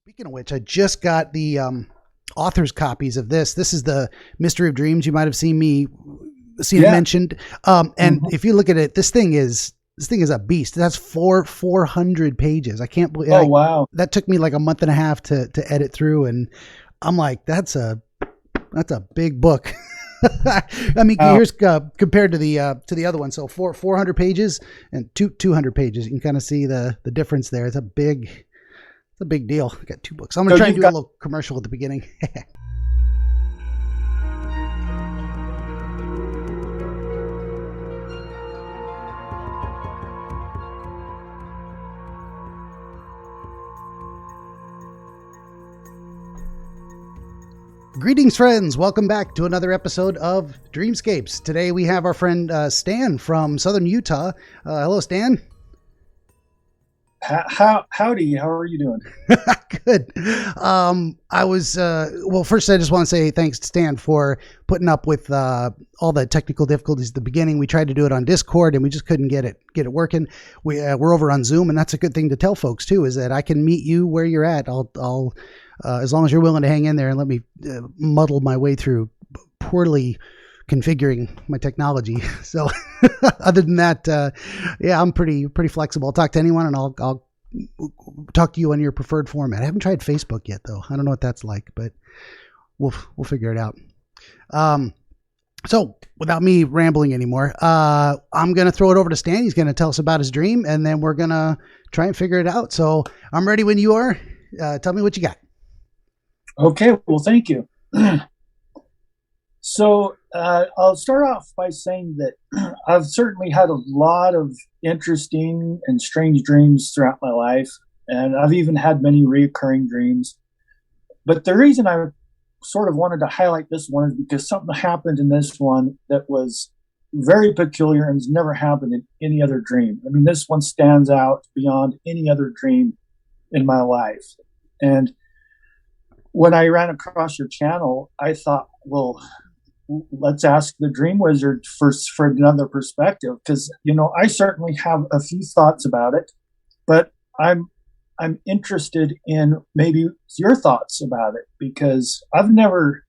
Speaking of which, I just got the author's copies of this. This is the Mystery of Dreams. You might have seen it mentioned. And if you look at it, this thing is a beast. That's 400 pages. I can't believe. Oh, wow. That took me like a month and a half to edit through, and I'm like, that's a big book. I mean, here's compared to the other one. So 400 pages and 200 pages. You can kind of see the difference there. It's a big deal. I got two books. I'm going to try and do a little commercial at the beginning. Greetings, friends. Welcome back to another episode of Dreamscapes. Today we have our friend Stan from Southern Utah. Hello, Stan. Howdy. How are you doing? Good. First I just want to say thanks to Stan for putting up with all the technical difficulties at the beginning. We tried to do it on Discord and we just couldn't get it working. We're over on Zoom, and that's a good thing to tell folks too, is that I can meet you where you're at. I'll as long as you're willing to hang in there and let me muddle my way through poorly configuring my technology. So other than that, I'm pretty flexible. I'll talk to anyone, and I'll talk to you on your preferred format. I haven't tried Facebook yet, though. I don't know what that's like, but we'll figure it out. So without me rambling anymore, I'm going to throw it over to Stan. He's going to tell us about his dream, and then we're going to try and figure it out. So I'm ready when you are. Tell me what you got. Okay. Well, thank you. So I'll start off by saying that I've certainly had a lot of interesting and strange dreams throughout my life, and I've even had many recurring dreams. But the reason I sort of wanted to highlight this one is because something happened in this one that was very peculiar and has never happened in any other dream. I mean, this one stands out beyond any other dream in my life. And when I ran across your channel, I thought, well, let's ask the DreamWizard for another perspective, because I certainly have a few thoughts about it, but I'm interested in maybe your thoughts about it, because I've never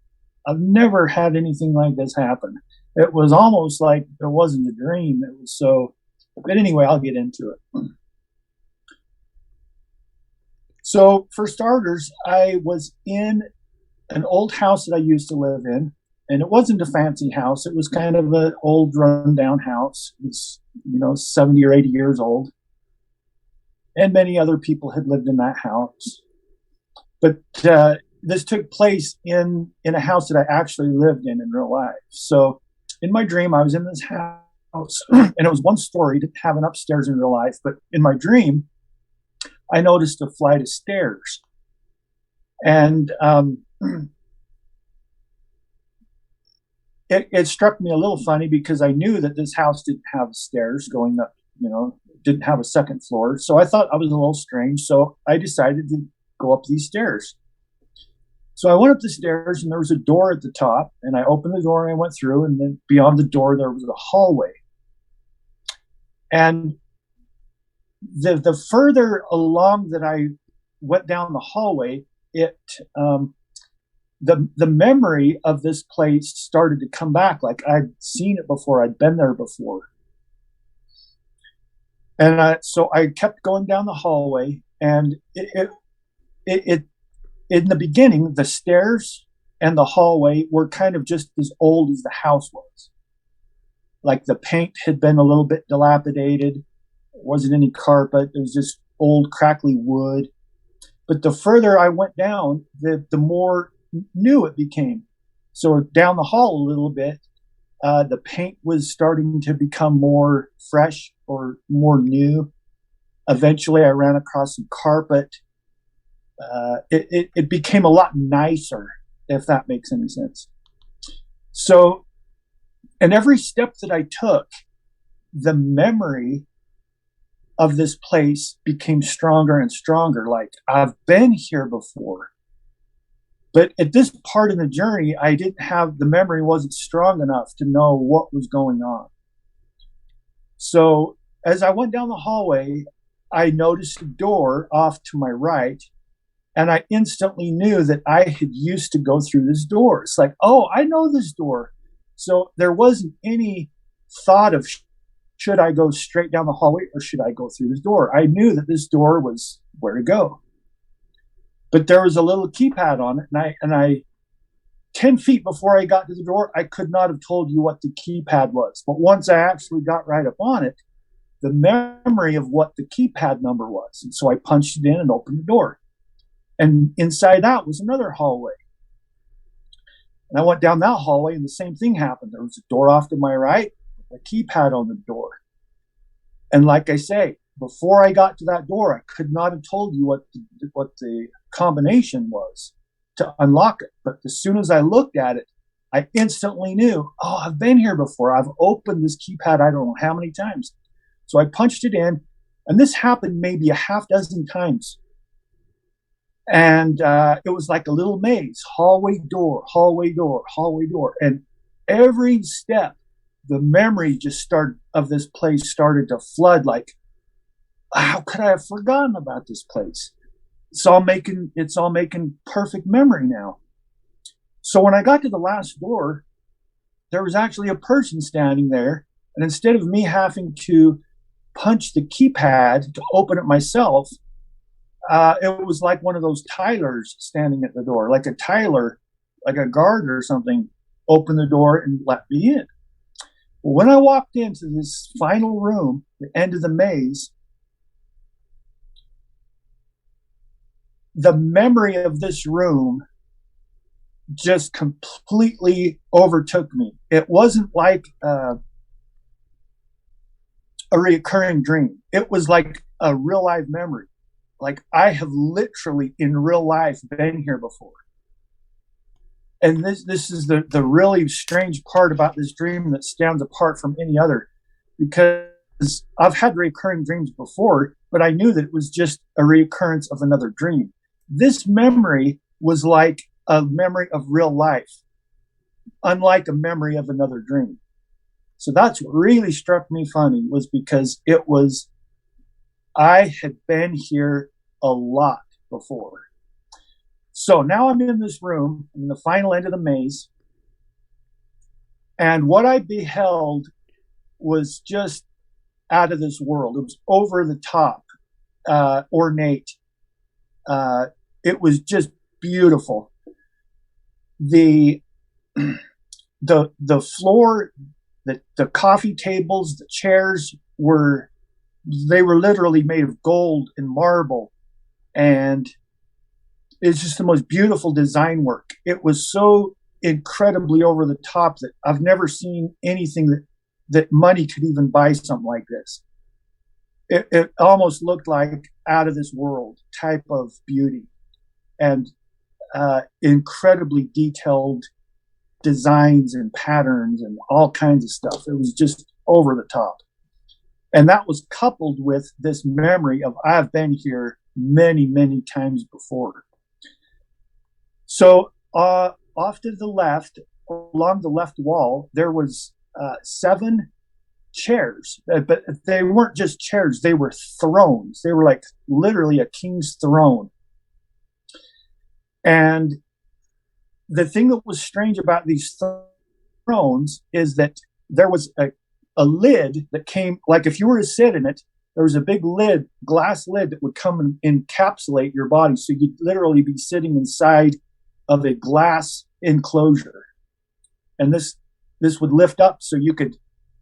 had anything like this happen. It was almost like it wasn't a dream. It was so. But anyway, I'll get into it. So for starters, I was in an old house that I used to live in. And it wasn't a fancy house. It was kind of an old rundown house. It was, 70 or 80 years old. And many other people had lived in that house. But this took place in a house that I actually lived in real life. So in my dream, I was in this house, and it was one story, didn't have an upstairs in real life. But in my dream, I noticed a flight of stairs. And it struck me a little funny, because I knew that this house didn't have stairs going up, didn't have a second floor. So I thought I was a little strange. So I decided to go up these stairs. So I went up the stairs, and there was a door at the top, and I opened the door and I went through, and then beyond the door, there was a hallway. And the further along that I went down the hallway, the memory of this place started to come back. Like I'd seen it before. I'd been there before. And so I kept going down the hallway, and it in the beginning, the stairs and the hallway were kind of just as old as the house was. Like the paint had been a little bit dilapidated. There wasn't any carpet. It was just old crackly wood. But the further I went down, the more new it became. So down the hall a little bit, the paint was starting to become more fresh or more new. Eventually I ran across some carpet. It became a lot nicer, if that makes any sense. So, and every step that I took, the memory of this place became stronger and stronger. Like I've been here before. But at this part of the journey, the memory wasn't strong enough to know what was going on. So as I went down the hallway, I noticed a door off to my right, And I instantly knew that I had used to go through this door. It's like, oh, I know this door. So there wasn't any thought of, should I go straight down the hallway or should I go through this door? I knew that this door was where to go. But there was a little keypad on it, and I 10 feet before I got to the door, I could not have told you what the keypad was. But once I actually got right up on it, the memory of what the keypad number was. And so I punched it in and opened the door. And inside that was another hallway. And I went down that hallway and the same thing happened. There was a door off to my right, a keypad on the door. And like I say, before I got to that door, I could not have told you what the combination was to unlock it. But as soon as I looked at it, I instantly knew, oh, I've been here before. I've opened this keypad I don't know how many times. So I punched it in, and this happened maybe a half dozen times. And it was like a little maze, hallway door, hallway door, hallway door. And every step, the memory just started of this place started to flood. Like, how could I have forgotten about this place? It's all making perfect memory now. So when I got to the last door, there was actually a person standing there. And instead of me having to punch the keypad to open it myself, it was like one of those tilers standing at the door, like a tiler, like a guard or something, opened the door and let me in. When I walked into this final room, the end of the maze, the memory of this room just completely overtook me. It wasn't like a recurring dream. It was like a real life memory. Like I have literally in real life been here before. And this is the really strange part about this dream that stands apart from any other, because I've had recurring dreams before, but I knew that it was just a reoccurrence of another dream. This memory was like a memory of real life, unlike a memory of another dream. So that's what really struck me funny, was because I had been here a lot before. So now I'm in this room in the final end of the maze, and what I beheld was just out of this world. It was over the top, ornate. It was just beautiful. The floor, the coffee tables, the chairs were literally made of gold and marble, and it's just the most beautiful design work. It was so incredibly over the top that I've never seen anything that money could even buy something like this. It almost looked like out of this world type of beauty, and incredibly detailed designs and patterns and all kinds of stuff. It was just over the top. And that was coupled with this memory of I've been here many, many times before. So off to the left, along the left wall, there was 7 chairs, but they weren't just chairs. They were thrones. They were like literally a king's throne. And the thing that was strange about these thrones is that there was a lid that came, like if you were to sit in it, there was a big lid, glass lid that would come and encapsulate your body. So you'd literally be sitting inside of a glass enclosure. And this would lift up so you could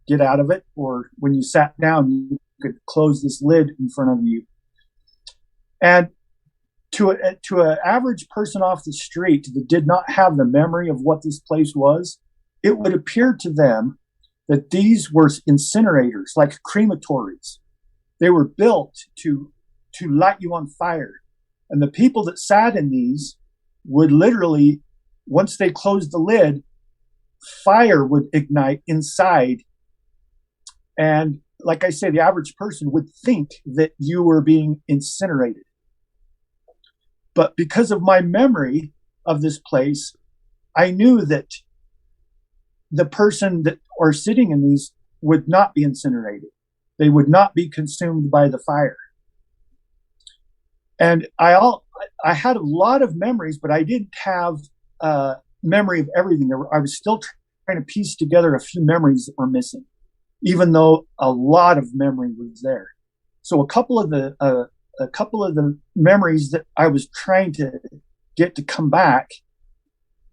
get out of it, or when you sat down, you could close this lid in front of you. And to an average person off the street that did not have the memory of what this place was, it would appear to them that these were incinerators, like crematories. They were built to light you on fire. And the people that sat in these would literally, once they closed the lid, fire would ignite inside. And like I say, the average person would think that you were being incinerated. But because of my memory of this place, I knew that the person that are sitting in these would not be incinerated. They would not be consumed by the fire. And I I had a lot of memories, but I didn't have memory of everything. I was still trying to piece together a few memories that were missing, even though a lot of memory was there. So a couple of the memories that I was trying to get to come back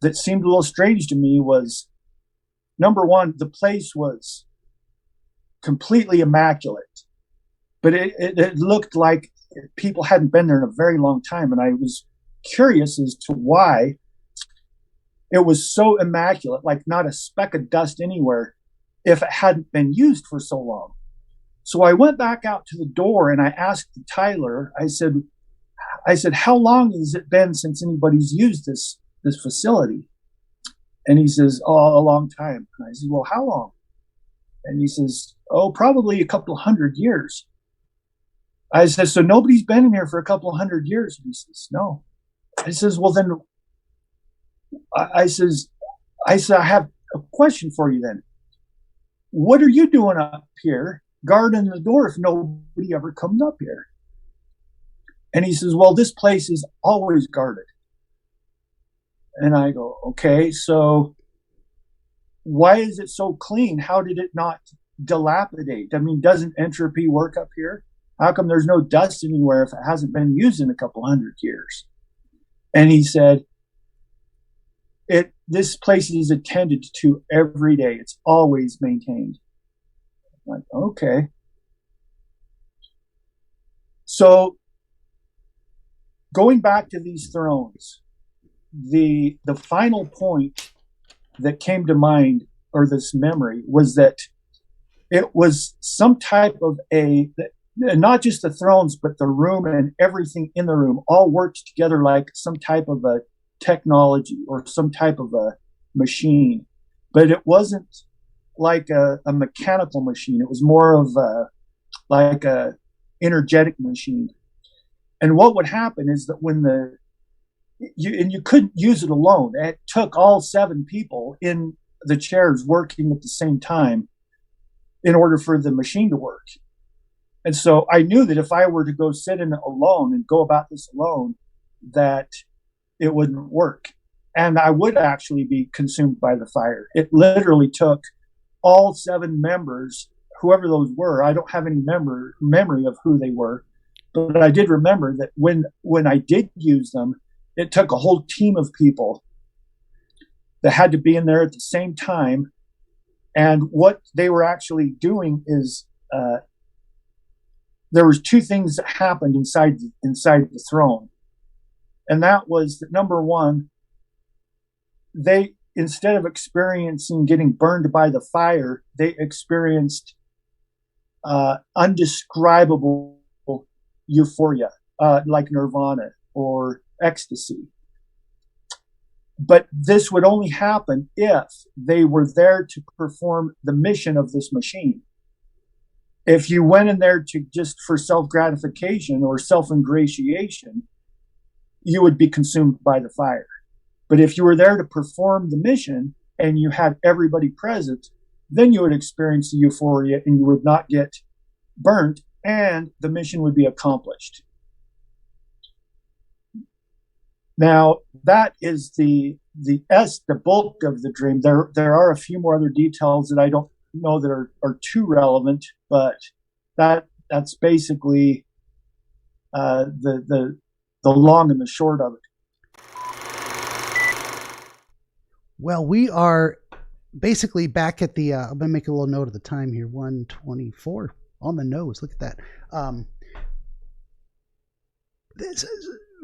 that seemed a little strange to me was, number one, the place was completely immaculate, but it looked like people hadn't been there in a very long time. And I was curious as to why it was so immaculate, like not a speck of dust anywhere, if it hadn't been used for so long. So I went back out to the door and I asked Tyler, I said, how long has it been since anybody's used this facility? And he says, oh, a long time. And I said, well, how long? And he says, oh, probably a couple of 100 years. I said, so nobody's been in here for a couple of 100 years? And he says, no. I says, well, then, I have a question for you then. What are you doing up here guarding the door if nobody ever comes up here? And he says, well, this place is always guarded. And I go, okay, so why is it so clean? How did it not dilapidate? I mean, doesn't entropy work up here? How come there's no dust anywhere if it hasn't been used in a couple 100 years? And he said, this place is attended to every day. It's always maintained. I'm like, okay. So going back to these thrones, the final point that came to mind, or this memory, was that it was some type of not just the thrones, but the room and everything in the room all worked together like some type of a technology or some type of a machine. But it wasn't like a mechanical machine. It was more of like a energetic machine. And what would happen is that when you couldn't use it alone. It took all 7 people in the chairs working at the same time in order for the machine to work. And so I knew that if I were to go sit in it alone and go about this alone, that it wouldn't work. And I would actually be consumed by the fire. It literally took all 7 members, whoever those were. I don't have any memory of who they were, but I did remember that when I did use them, it took a whole team of people that had to be in there at the same time. And what they were actually doing is there was 2 things that happened inside the throne. And that was that, number one, they, instead of experiencing getting burned by the fire, they experienced undescribable euphoria, like nirvana or ecstasy. But this would only happen if they were there to perform the mission of this machine. If you went in there to just for self-gratification or self-ingratiation, you would be consumed by the fire. But if you were there to perform the mission and you had everybody present, then you would experience the euphoria and you would not get burnt, and the mission would be accomplished. Now, that is the bulk of the dream. There are a few more other details that I don't know that are too relevant, but that's basically the long and the short of it. Well, we are basically back at the, I'm going to make a little note of the time here, 1:24 on the nose. Look at that.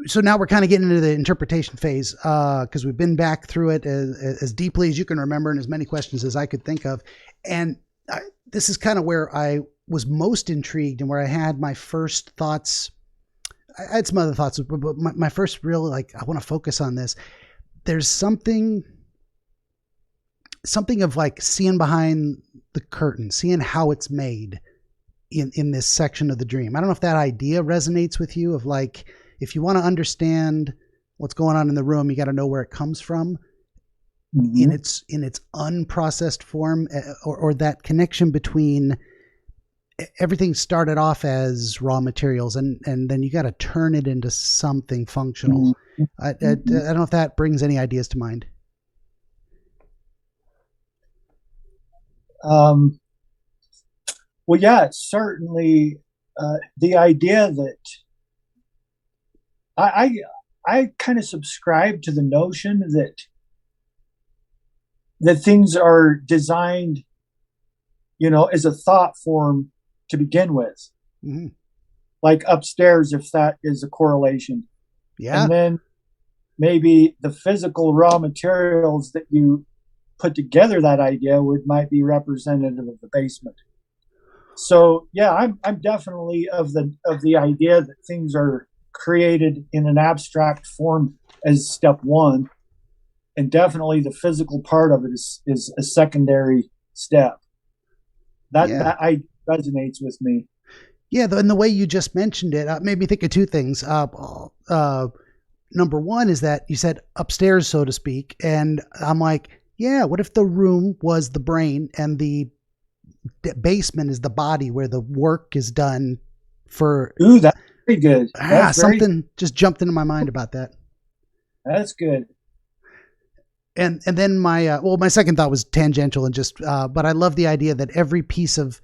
So now we're kind of getting into the interpretation phase, because we've been back through it as deeply as you can remember and as many questions as I could think of. And this is kind of where I was most intrigued and where I had my first thoughts. I had some other thoughts, but my first real, like, I want to focus on this. There's something of like seeing behind the curtain, seeing how it's made in this section of the dream. I don't know if that idea resonates with you, of like, if you want to understand what's going on in the room, you got to know where it comes from, in its unprocessed form, or that connection between everything started off as raw materials, and then you got to turn it into something functional. I don't know if that brings any ideas to mind. Well, yeah, certainly. The idea that I kind of subscribe to the notion that things are designed, as a thought form to begin with, like upstairs, if that is a correlation. Yeah. And then maybe the physical raw materials that you put together that idea might be representative of the basement. So yeah, I'm definitely of the idea that things are created in an abstract form as step one, and definitely the physical part of it is a secondary step. That resonates with me. Yeah, and the way you just mentioned it made me think of two things. Number one is that you said upstairs, so to speak, and I'm like, yeah, what if the room was the brain and the basement is the body where the work is done for... Ooh, that's pretty good. Something just jumped into my mind about that. That's good. And then my second thought was tangential and just, but I love the idea that every piece of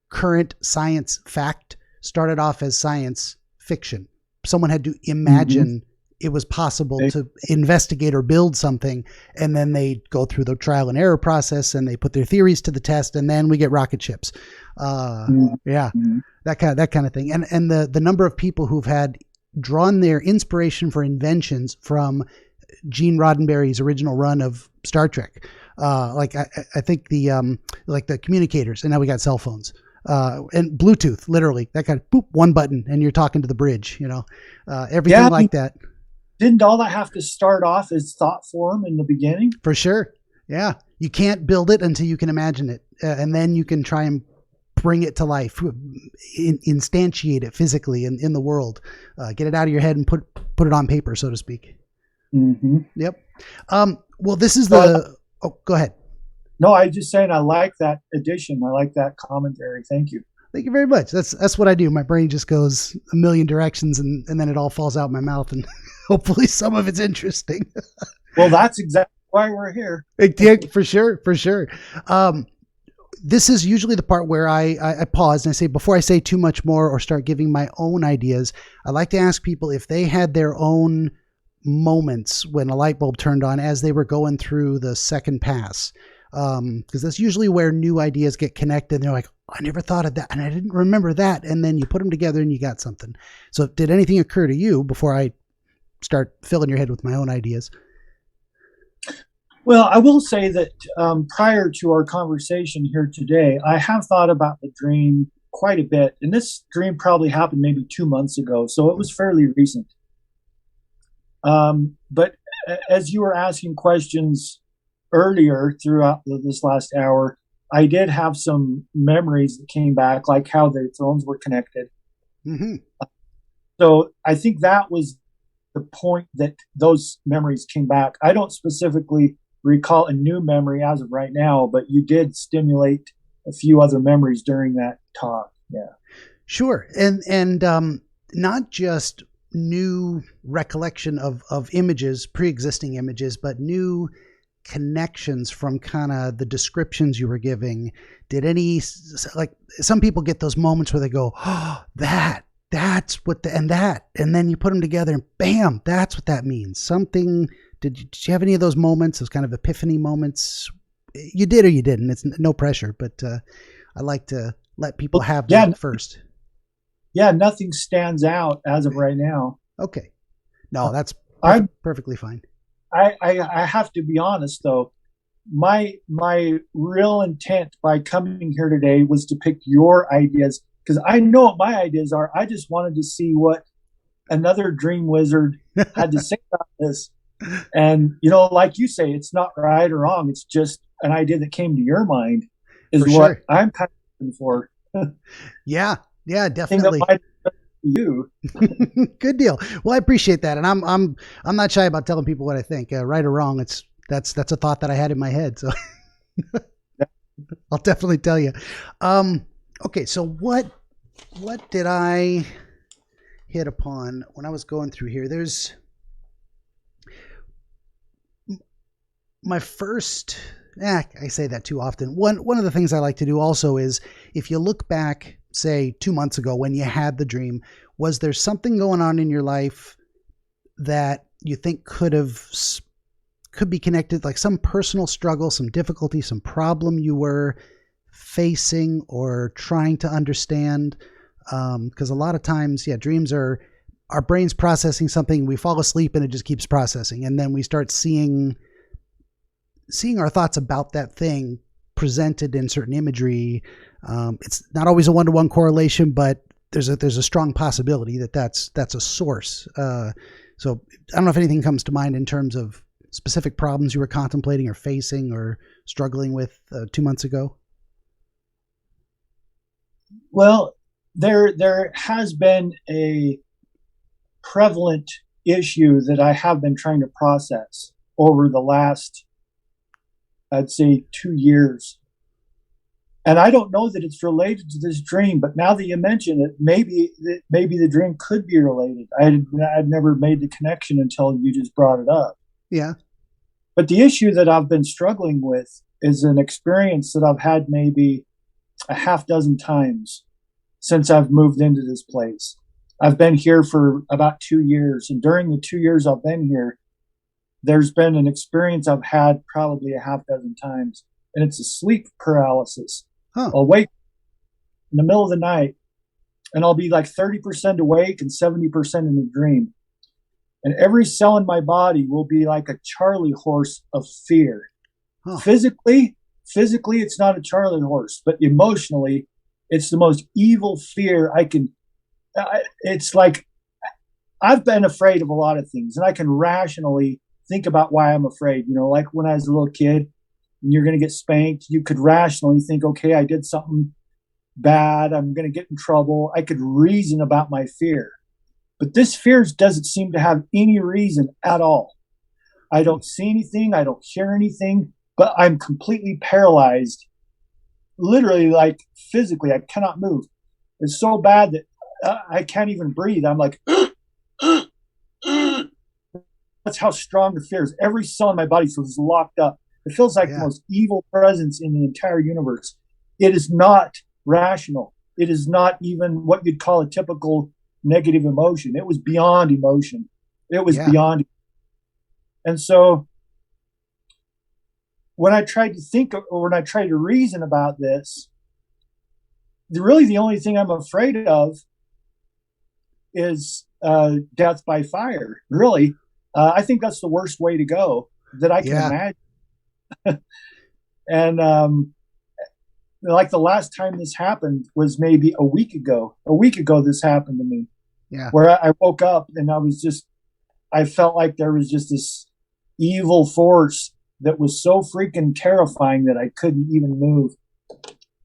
current science fact started off as science fiction. Someone had to imagine it was possible to investigate or build something, and then they go through the trial and error process and they put their theories to the test, and then we get rocket ships. That kind of thing. And the number of people who've had drawn their inspiration for inventions from Gene Roddenberry's original run of Star Trek. I think the communicators, and now we got cell phones. And Bluetooth, literally, that kind of boop, one button, and you're talking to the bridge, everything like that. Didn't all that have to start off as thought form in the beginning? For sure. Yeah. You can't build it until you can imagine it. And then you can try and bring it to life, instantiate it physically in the world, get it out of your head and put it on paper, so to speak. Mm-hmm. Yep. Well, this is go ahead. No, I just saying I like that addition. I like that commentary. Thank you. Thank you very much. That's what I do. My brain just goes a million directions and then it all falls out my mouth, and hopefully some of it's interesting. Well, that's exactly why we're here. Yeah, for sure. This is usually the part where I pause and I say, before I say too much more or start giving my own ideas, I like to ask people if they had their own moments when a light bulb turned on as they were going through the second pass. Because that's usually where new ideas get connected. And they're like, I never thought of that, and I didn't remember that. And then you put them together and you got something. So did anything occur to you before I start filling your head with my own ideas? Well, I will say that prior to our conversation here today, I have thought about the dream quite a bit. And this dream probably happened maybe 2 months ago, so it was fairly recent. But as you were asking questions earlier throughout this last hour, I did have some memories that came back, like how the phones were connected. Mm-hmm. So I think that was the point that those memories came back. I don't specifically recall a new memory as of right now, but you did stimulate a few other memories during that talk. Yeah. Sure. And not just new recollection of images, pre-existing images, but new connections from kind of the descriptions you were giving. Did any, like, some people get those moments where they go, oh, that's what and then you put them together and bam, that's what that means. Something, did you have any of those moments, those kind of epiphany moments? You did or you didn't. It's no pressure, but I like to let people have that first. Yeah, nothing stands out as of right now. Okay. No, that's perfectly fine. I have to be honest, though. My real intent by coming here today was to pick your ideas, because I know what my ideas are. I just wanted to see what another dream wizard had to say about this. And, like you say, it's not right or wrong. It's just an idea that came to your mind is what I'm kind of looking for. Yeah, definitely. You. Good deal. Well, I appreciate that, and I'm not shy about telling people what I think, right or wrong. That's a thought that I had in my head, so I'll definitely tell you. Okay, so what did I hit upon when I was going through here? There's my first. I say that too often. One of the things I like to do also is, if you look back, say 2 months ago when you had the dream, was there something going on in your life that you think could be connected, like some personal struggle, some difficulty, some problem you were facing or trying to understand? Because a lot of times, dreams are our brain's processing something, we fall asleep and it just keeps processing, and then we start seeing our thoughts about that thing presented in certain imagery. It's not always a one-to-one correlation, but there's a strong possibility that's a source. So I don't know if anything comes to mind in terms of specific problems you were contemplating or facing or struggling with 2 months ago. Well, there has been a prevalent issue that I have been trying to process over the last, I'd say, 2 years. And I don't know that it's related to this dream, but now that you mention it, maybe the dream could be related. I'd never made the connection until you just brought it up. Yeah. But the issue that I've been struggling with is an experience that I've had maybe a half dozen times since I've moved into this place. I've been here for about 2 years, and during the 2 years I've been here, there's been an experience I've had probably a half dozen times, and it's a sleep paralysis. I'll wake in the middle of the night, and I'll be like 30% awake and 70% in a dream. And every cell in my body will be like a Charlie horse of fear. Physically, it's not a Charlie horse, but emotionally, it's the most evil fear I can. It's like I've been afraid of a lot of things, and I can rationally think about why I'm afraid. You know, like when I was a little kid and you're going to get spanked, you could rationally think, okay, I did something bad. I'm going to get in trouble. I could reason about my fear. But this fear doesn't seem to have any reason at all. I don't see anything. I don't hear anything, but I'm completely paralyzed. Literally, like physically, I cannot move. It's so bad that I can't even breathe. I'm like, that's how strong the fear is. Every cell in my body feels locked up. It feels like the most evil presence in the entire universe. It is not rational. It is not even what you'd call a typical negative emotion. It was beyond emotion. It was beyond. And so when I tried to think, or when I tried to reason about this, really the only thing I'm afraid of is death by fire. Really, I think that's the worst way to go that I can imagine. And like the last time this happened was maybe a week ago. A week ago, this happened to me. Yeah. Where I woke up and I felt like there was just this evil force that was so freaking terrifying that I couldn't even move.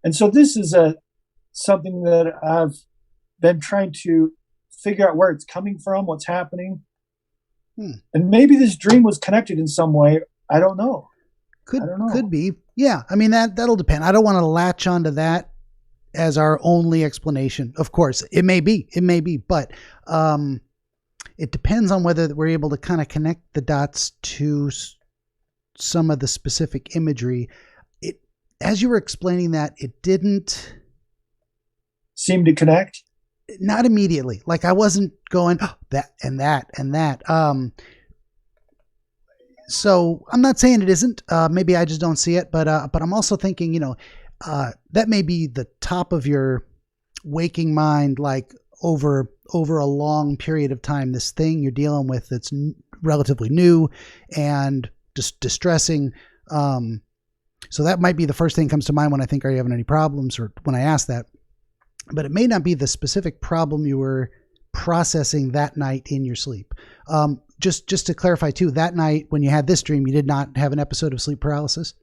And so this is something that I've been trying to figure out where it's coming from, what's happening. And maybe this dream was connected in some way. I don't know. Could be. Yeah. I mean, that'll depend. I don't want to latch onto that as our only explanation. Of course, it may be, but it depends on whether we're able to kind of connect the dots to some of the specific imagery. As you were explaining that, it didn't seem to connect. Not immediately. Like I wasn't going that and that and that. So I'm not saying it isn't. Maybe I just don't see it. But I'm also thinking, that may be the top of your waking mind, like over a long period of time. This thing you're dealing with that's relatively new and just distressing. So that might be the first thing that comes to mind when I think, are you having any problems, or when I ask that. But it may not be the specific problem you were processing that night in your sleep. Just to clarify too, that night when you had this dream, you did not have an episode of sleep paralysis?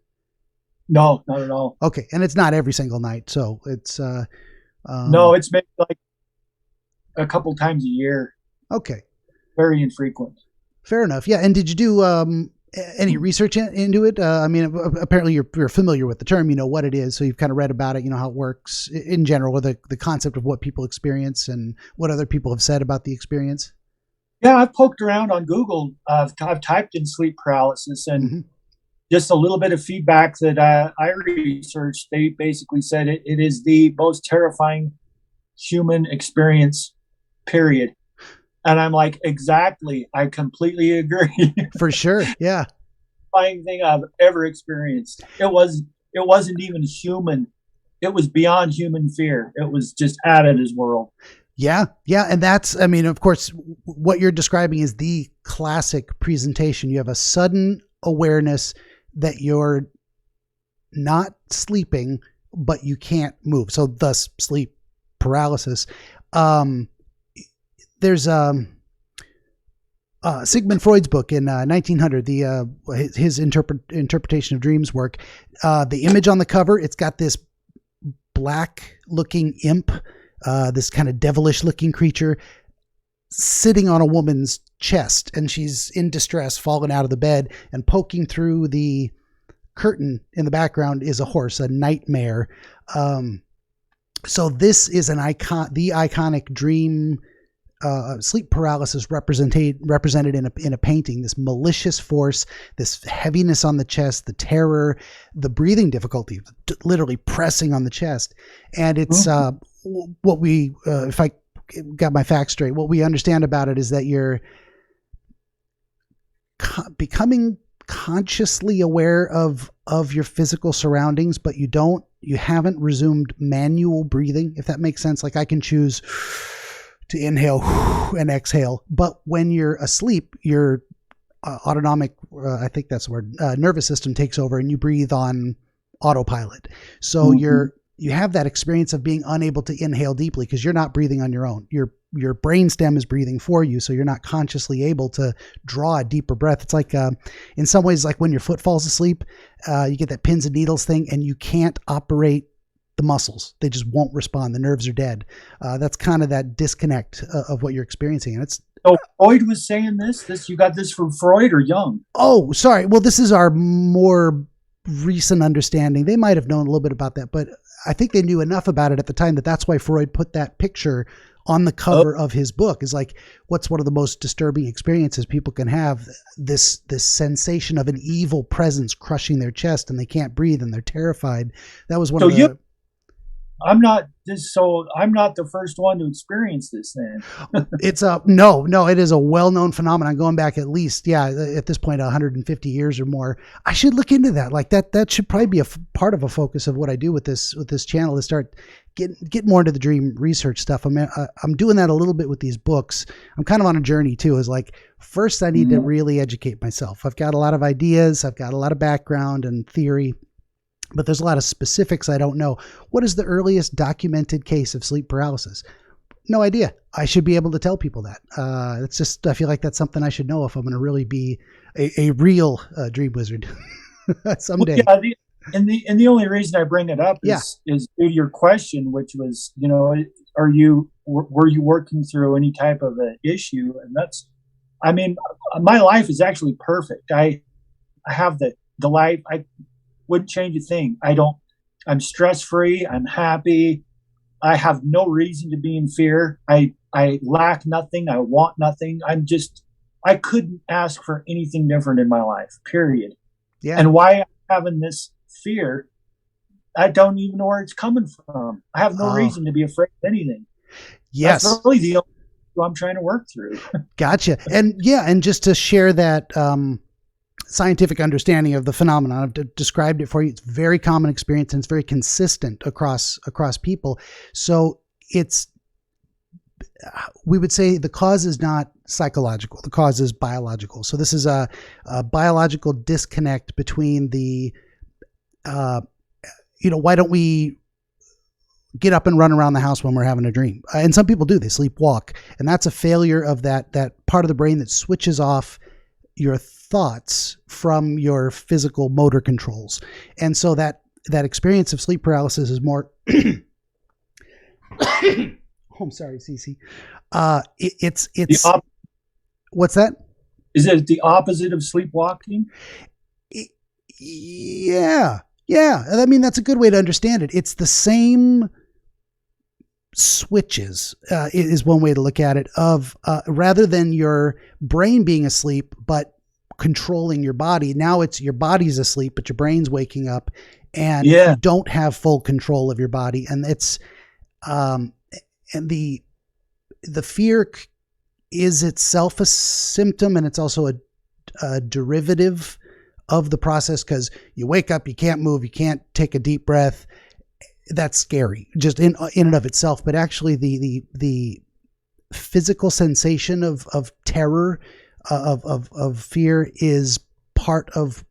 No, not at all. Okay. And it's not every single night. So it's, no, it's maybe like a couple times a year. Okay. Very infrequent. Fair enough. Yeah. And did you do, Any research into it? I mean, apparently you're familiar with the term, you know what it is. So you've kind of read about it, you know how it works in general, with the concept of what people experience and what other people have said about the experience. Yeah, I've poked around on Google. I've typed in sleep paralysis, and just a little bit of feedback that I researched. They basically said it is the most terrifying human experience, period. And I'm like, exactly. I completely agree. For sure. Yeah. Thing I've ever experienced. It wasn't even human. It was beyond human fear. It was just out of this world. Yeah. Yeah. And that's, I mean, of course, what you're describing is the classic presentation. You have a sudden awareness that you're not sleeping, but you can't move. So thus sleep paralysis. There's Sigmund Freud's book in 1900, his interpretation of dreams work. The image on the cover, it's got this black looking imp, this kind of devilish looking creature sitting on a woman's chest, and she's in distress, fallen out of the bed, and poking through the curtain in the background is a horse, a nightmare. So this is the iconic dream, sleep paralysis represented in a painting. This malicious force, this heaviness on the chest, the terror, the breathing difficulty, literally pressing on the chest. And it's what we, if I got my facts straight, what we understand about it is that you're becoming consciously aware of your physical surroundings, but you haven't resumed manual breathing, if that makes sense. Like I can choose to inhale and exhale, but when you're asleep, your autonomic, I think that's the word, nervous system takes over and you breathe on autopilot. So you have that experience of being unable to inhale deeply because you're not breathing on your own. Your brainstem is breathing for you, so you're not consciously able to draw a deeper breath. It's like, in some ways, like when your foot falls asleep, you get that pins and needles thing, and you can't operate the muscles. They just won't respond. The nerves are dead. That's kind of that disconnect of what you're experiencing. And it's, so Freud was saying this, you got this from Freud or Jung? Oh, sorry. Well, this is our more recent understanding. They might have known a little bit about that, but I think they knew enough about it at the time that's why Freud put that picture on the cover of his book. Is like, what's one of the most disturbing experiences people can have? This sensation of an evil presence crushing their chest, and they can't breathe, and they're terrified. That was one of the. I'm not the first one to experience this then. It's no, it is a well-known phenomenon going back at least, at this point, 150 years or more. I should look into that. Like that should probably be a part of a focus of what I do with this channel, to start get more into the dream research stuff. I'm doing that a little bit with these books. I'm kind of on a journey too. Is like, first I need to really educate myself. I've got a lot of ideas. I've got a lot of background and theory, but there's a lot of specifics I don't know. What is the earliest documented case of sleep paralysis? No idea. I should be able to tell people that. It's just, I feel like that's something I should know if I'm going to really be a real dream wizard someday. Well, yeah, and the only reason I bring it up is due to your question, which was, were you working through any type of an issue? And that's, I mean, my life is actually perfect. I have the life. I wouldn't change a thing. I'm stress-free. I'm happy. I have no reason to be in fear. I lack nothing. I want nothing. I couldn't ask for anything different in my life, period. Yeah. And why I'm having this fear, I don't even know where it's coming from. I have no reason to be afraid of anything. Yes. That's really the only thing I'm trying to work through. Gotcha. And just to share that, scientific understanding of the phenomenon. I've described it for you. It's a very common experience, and it's very consistent across people. So we would say the cause is not psychological. The cause is biological. So this is a biological disconnect between the, why don't we get up and run around the house when we're having a dream? And some people do. They sleepwalk, and that's a failure of that part of the brain that switches off your thoughts from your physical motor controls. And so that experience of sleep paralysis is more I'm sorry, Cece. It's what's that? Is it the opposite of sleepwalking? Yeah. I mean, that's a good way to understand it. It's the same switches is one way to look at it, of rather than your brain being asleep but controlling your body. Now it's your body's asleep but your brain's waking up, and you don't have full control of your body. And it's and the fear is itself a symptom, and it's also a derivative of the process, because you wake up, you can't move, you can't take a deep breath. That's scary just in and of itself. But actually the physical sensation of terror, of fear, is part of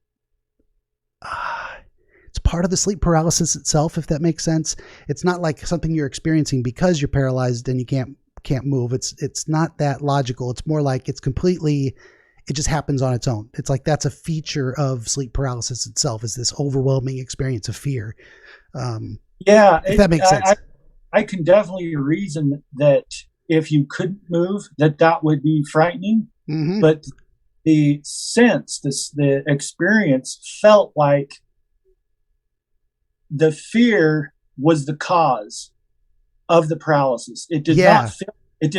it's part of the sleep paralysis itself, if that makes sense. It's not like something you're experiencing because you're paralyzed and you can't move. It's not that logical. It's more like it just happens on its own. It's like that's a feature of sleep paralysis itself, is this overwhelming experience of fear. If that makes sense. I can definitely reason that if you couldn't move, that would be frightening. Mm-hmm. But the experience felt like the fear was the cause of the paralysis. It did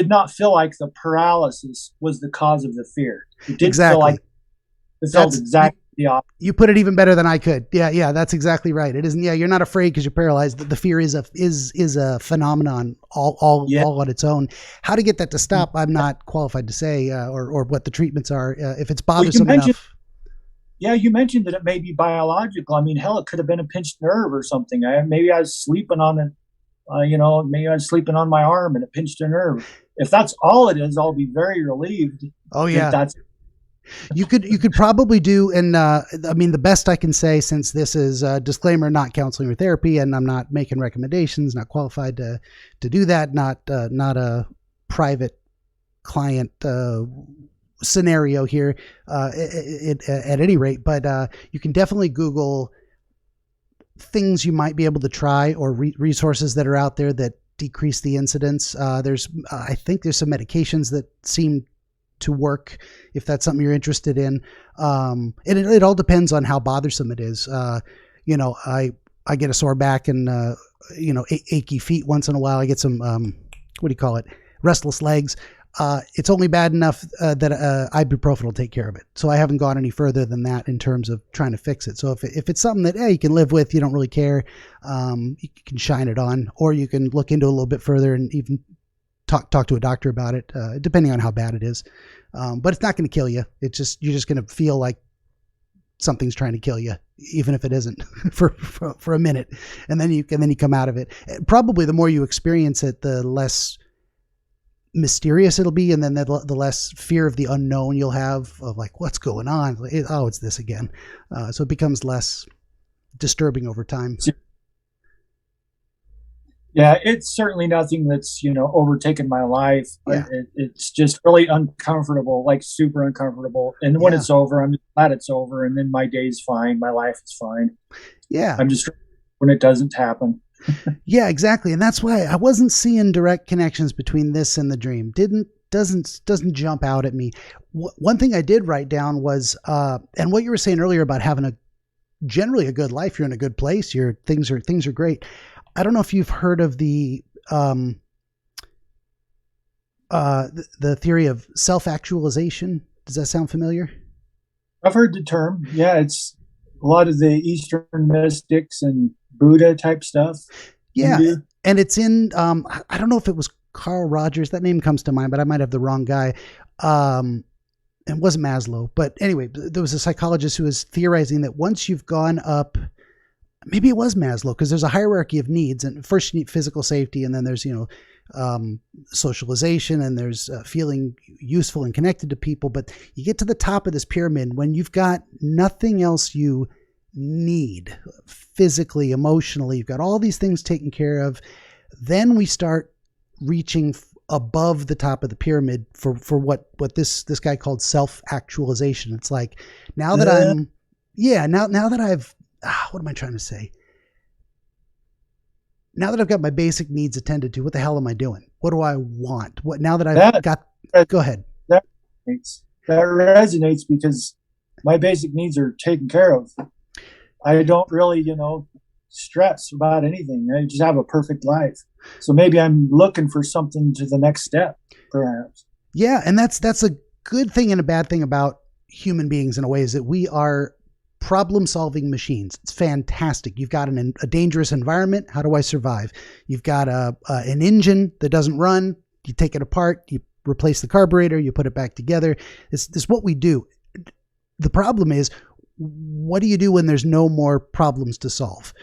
not feel like the paralysis was the cause of the fear. It didn't feel like it felt exactly the opposite. You put it even better than I could. Yeah, that's exactly right. It isn't. Yeah, you're not afraid because you're paralyzed. The fear is a phenomenon all on its own. How to get that to stop, I'm not qualified to say, or what the treatments are. If it's bothersome enough. Yeah, you mentioned that it may be biological. I mean, hell, it could have been a pinched nerve or something. Maybe I was sleeping on it. Maybe I was sleeping on my arm and it pinched a nerve. If that's all it is, I'll be very relieved. Oh yeah. You could probably do, and I mean, the best I can say, since this is a disclaimer, not counseling or therapy, and I'm not making recommendations, not qualified to do that, not a private client scenario here at any rate, but you can definitely Google things you might be able to try, or resources that are out there that decrease the incidence. I think there's some medications that seem to work if that's something you're interested in. And it all depends on how bothersome it is. I get a sore back and, achy feet once in a while. I get some, restless legs. It's only bad enough that ibuprofen will take care of it. So I haven't gone any further than that in terms of trying to fix it. So if it's something that you can live with, you don't really care, you can shine it on, or you can look into it a little bit further and even talk to a doctor about it, depending on how bad it is. But it's not going to kill you. You're just going to feel like something's trying to kill you, even if it isn't for a minute, and then you come out of it. Probably the more you experience it, the less mysterious it'll be, and then the less fear of the unknown you'll have, of like, what's going on? It's this again. So it becomes less disturbing over time. Yeah, it's certainly nothing that's overtaken my life. Yeah. It's just really uncomfortable, like super uncomfortable. And when it's over, I'm just glad it's over, and then my day's fine, my life is fine. Yeah, I'm just when it doesn't happen. Yeah, exactly. And that's why I wasn't seeing direct connections between this and the dream. Doesn't jump out at me. One thing I did write down was, and what you were saying earlier about having generally a good life. You're in a good place. Things are great. I don't know if you've heard of the theory of self-actualization. Does that sound familiar? I've heard the term. Yeah, it's a lot of the Eastern mystics and Buddha type stuff. Yeah, and it's in, I don't know if it was Carl Rogers. That name comes to mind, but I might have the wrong guy. It wasn't Maslow. But anyway, there was a psychologist who was theorizing that once you've gone up, maybe it was Maslow, because there's a hierarchy of needs, and first you need physical safety, and then there's socialization, and there's feeling useful and connected to people. But you get to the top of this pyramid when you've got nothing else you need physically, emotionally. You've got all these things taken care of. Then we start reaching above the top of the pyramid for what this guy called self-actualization. It's like, now that now that I've what am I trying to say? Now that I've got my basic needs attended to, what the hell am I doing? What do I want? What now that I've got? Go ahead. that resonates because my basic needs are taken care of. I don't really, stress about anything. I just have a perfect life. So maybe I'm looking for something to the next step, perhaps. Yeah, and that's a good thing and a bad thing about human beings in a way, is that we are problem-solving machines. It's fantastic. You've got a dangerous environment. How do I survive? You've got an engine that doesn't run. You take it apart. You replace the carburetor. You put it back together. This is what we do. The problem is, what do you do when there's no more problems to solve?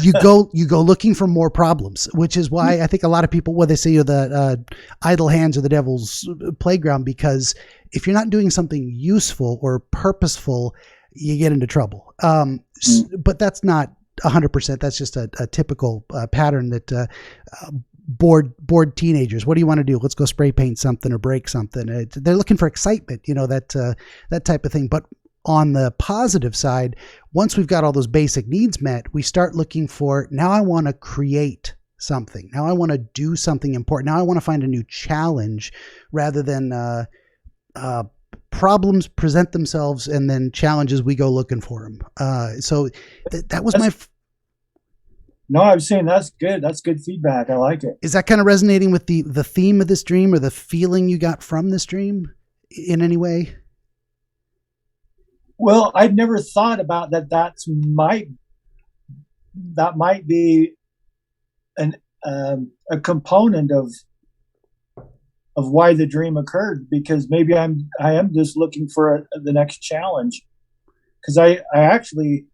You go looking for more problems, which is why I think a lot of people, they say the idle hands are the devil's playground, because if you're not doing something useful or purposeful, you get into trouble. But that's not 100%. That's just a typical pattern that bored teenagers. What do you want to do? Let's go spray paint something or break something. They're looking for excitement, that type of thing. But on the positive side, once we've got all those basic needs met, we start looking for, now I want to create something. Now I want to do something important. Now I want to find a new challenge, rather than problems present themselves and then challenges, we go looking for them. So that was No, I was saying that's good. That's good feedback. I like it. Is that kind of resonating with the theme of this dream, or the feeling you got from this dream in any way? Well, I'd never thought about that. That might be a component of why the dream occurred, because maybe I am just looking for the next challenge, because I actually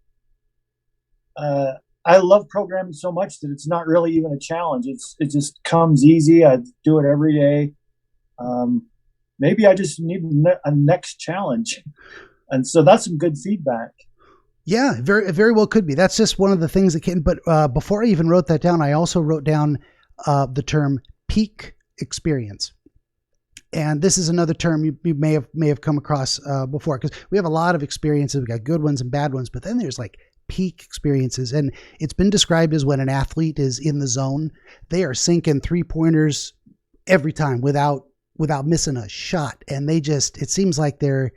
I love programming so much that it's not really even a challenge. It just comes easy. I do it every day. Maybe I just need a next challenge. And so that's some good feedback. Yeah, very, very well could be. That's just one of the things that can, but before I even wrote that down, I also wrote down the term peak experience. And this is another term you may have come across before, because we have a lot of experiences. We got good ones and bad ones, but then there's like peak experiences. And it's been described as when an athlete is in the zone, they are sinking 3-pointers every time without missing a shot. And it seems like they're,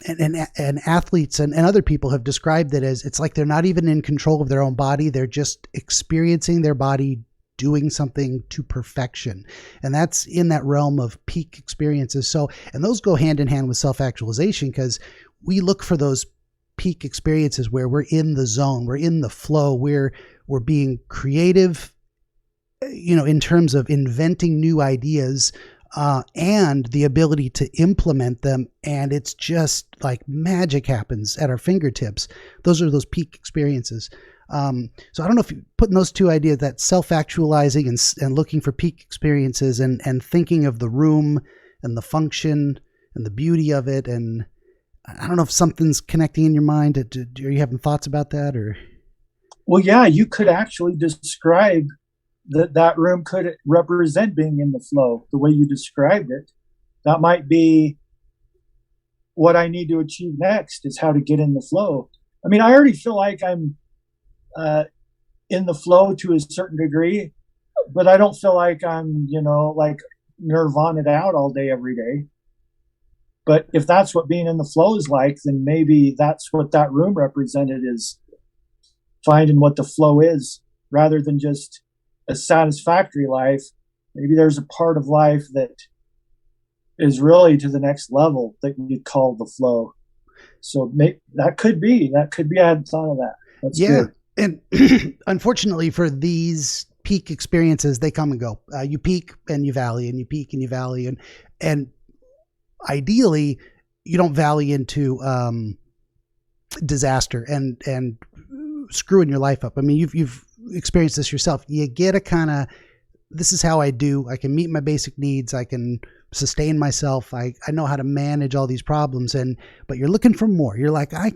and athletes and other people have described it as, it's like they're not even in control of their own body. They're just experiencing their body doing something to perfection. And that's in that realm of peak experiences. So, and those go hand in hand with self-actualization, because we look for those peak experiences where we're in the zone, we're in the flow, we're being creative, in terms of inventing new ideas, and the ability to implement them. And it's just like magic happens at our fingertips. Those are those peak experiences. So I don't know if you're putting those two ideas, that self-actualizing and looking for peak experiences and thinking of the room and the function and the beauty of it. And I don't know if something's connecting in your mind. Are you having thoughts about that? Or? Well, yeah, you could actually describe that room could represent being in the flow the way you described it. That might be what I need to achieve next, is how to get in the flow. I mean, I already feel like I'm in the flow to a certain degree, but I don't feel like I'm, like nirvana'd out all day, every day. But if that's what being in the flow is like, then maybe that's what that room represented, is finding what the flow is, rather than just a satisfactory life. Maybe there's a part of life that is really to the next level that you'd call the flow. So that could be. I hadn't thought of that. That's good. And unfortunately for these peak experiences, they come and go. You peak and you valley, and you peak and you valley, and ideally you don't valley into disaster and screwing your life up. I mean, you've experienced this yourself. You get a kind of, this is how I do. I can meet my basic needs. I can sustain myself. I know how to manage all these problems. But you're looking for more. You're like, I